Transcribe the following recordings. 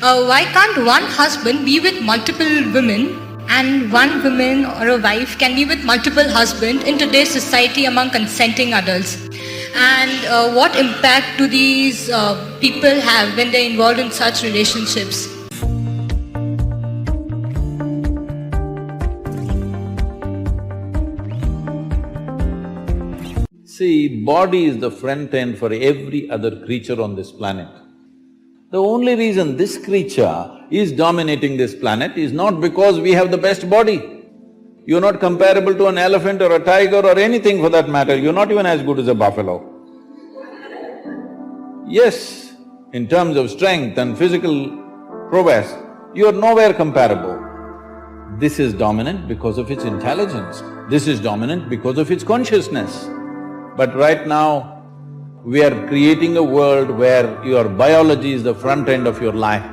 Why can't one husband be with multiple women and one woman or a wife can be with multiple husbands in today's society among consenting adults? And what impact do these people have when they're involved in such relationships? See, body is the front end for every other creature on this planet. The only reason this creature is dominating this planet is not because we have the best body. You're not comparable to an elephant or a tiger or anything for that matter, you're not even as good as a buffalo. Yes, in terms of strength and physical prowess, you're nowhere comparable. This is dominant because of its intelligence, this is dominant because of its consciousness. But right now, we are creating a world where your biology is the front end of your life.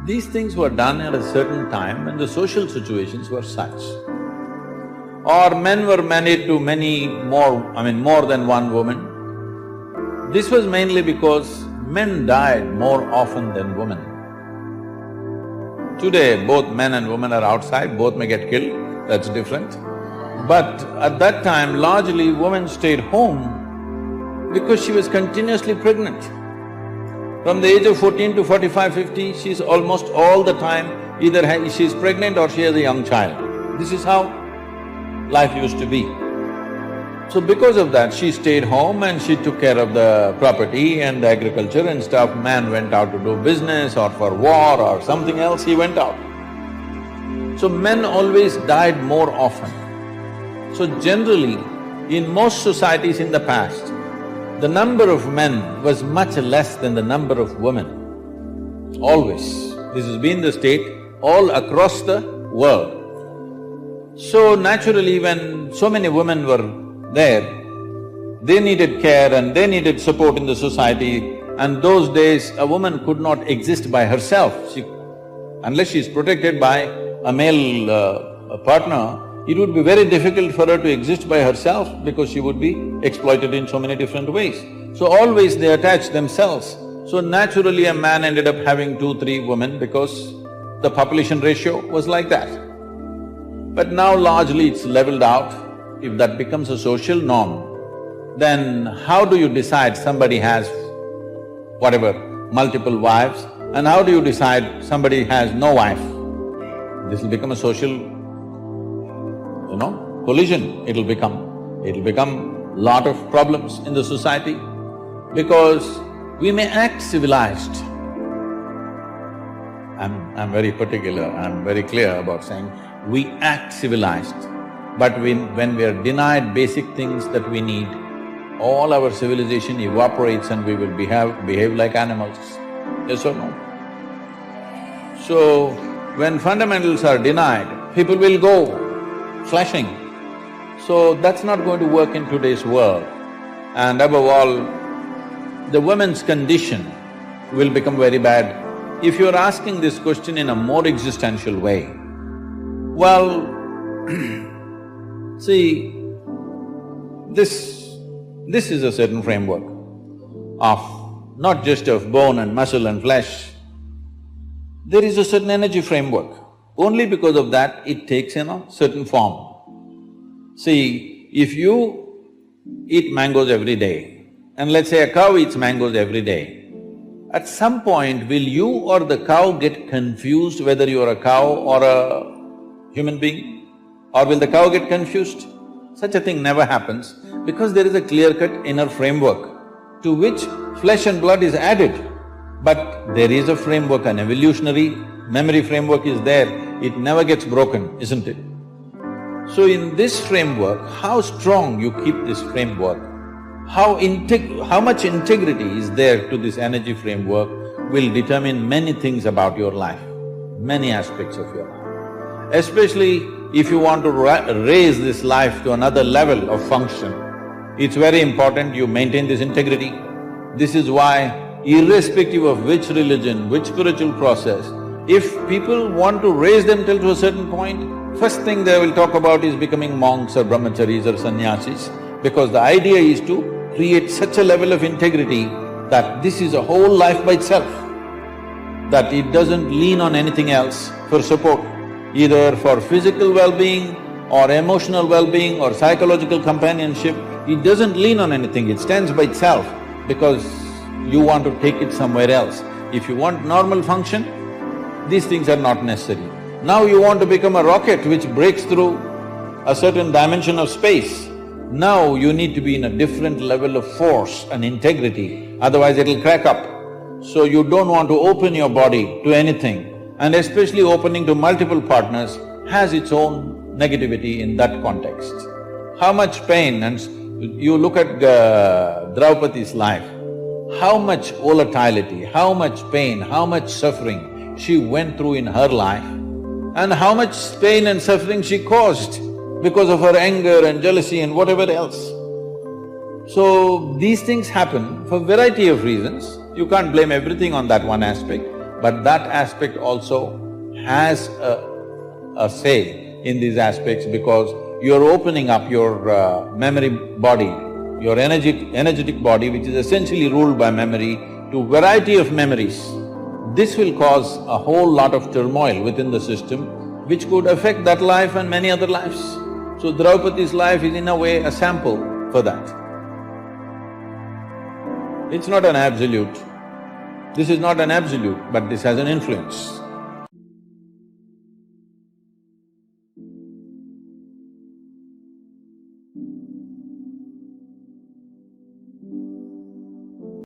These things were done at a certain time when the social situations were such. Or men were married to more than one woman. This was mainly because men died more often than women. Today, both men and women are outside, both may get killed, that's different. But at that time, largely women stayed home because she was continuously pregnant. From the age of 14 to 45, 50, she's almost all the time either she's pregnant or she has a young child. This is how life used to be. So because of that, she stayed home and she took care of the property and the agriculture and stuff. Man went out to do business or for war or something else, he went out. So men always died more often. So generally, in most societies in the past, the number of men was much less than the number of women, always. This has been the state all across the world. So naturally, when so many women were there, they needed care and they needed support in the society, and those days a woman could not exist by herself. Unless she's protected by a male partner, it would be very difficult for her to exist by herself because she would be exploited in so many different ways. So always they attached themselves. So naturally a man ended up having 2-3 women because the population ratio was like that. But now largely it's leveled out. If that becomes a social norm, then how do you decide somebody has multiple wives, and how do you decide somebody has no wife? This will become a social collision, it'll become lot of problems in the society because we may act civilized. I'm very particular, I'm very clear about saying we act civilized, but when we are denied basic things that we need, all our civilization evaporates and we will behave like animals, yes or no? So, when fundamentals are denied, people will go flashing. So that's not going to work in today's world. And above all, the woman's condition will become very bad. If you're asking this question in a more existential way, well, see, this is a certain framework of not just of bone and muscle and flesh. There is a certain energy framework. Only because of that, it takes certain form. See, if you eat mangoes every day, and let's say a cow eats mangoes every day, at some point will you or the cow get confused whether you're a cow or a human being? Or will the cow get confused? Such a thing never happens because there is a clear-cut inner framework to which flesh and blood is added. But there is a framework, an evolutionary memory framework is there, it never gets broken, isn't it? So in this framework, how strong you keep this framework, how much integrity is there to this energy framework will determine many things about your life, many aspects of your life. Especially if you want to raise this life to another level of function, it's very important you maintain this integrity. This is why, irrespective of which religion, which spiritual process, if people want to raise themselves to a certain point, first thing they will talk about is becoming monks or brahmacharis or sannyasis, because the idea is to create such a level of integrity that this is a whole life by itself. that it doesn't lean on anything else for support, either for physical well-being or emotional well-being or psychological companionship. It doesn't lean on anything, it stands by itself because you want to take it somewhere else. If you want normal function, these things are not necessary. Now you want to become a rocket which breaks through a certain dimension of space. Now you need to be in a different level of force and integrity, otherwise it'll crack up. So you don't want to open your body to anything, and especially opening to multiple partners has its own negativity in that context. How much pain, and you look at Draupadi's life, how much volatility, how much pain, how much suffering she went through in her life, and how much pain and suffering she caused because of her anger and jealousy and whatever else. So, these things happen for variety of reasons. You can't blame everything on that one aspect, but that aspect also has a say in these aspects because you're opening up your memory body, your energetic body, which is essentially ruled by memory, to variety of memories. This will cause a whole lot of turmoil within the system, which could affect that life and many other lives. So Draupadi's life is in a way a sample for that. It's not an absolute. This is not an absolute, but this has an influence.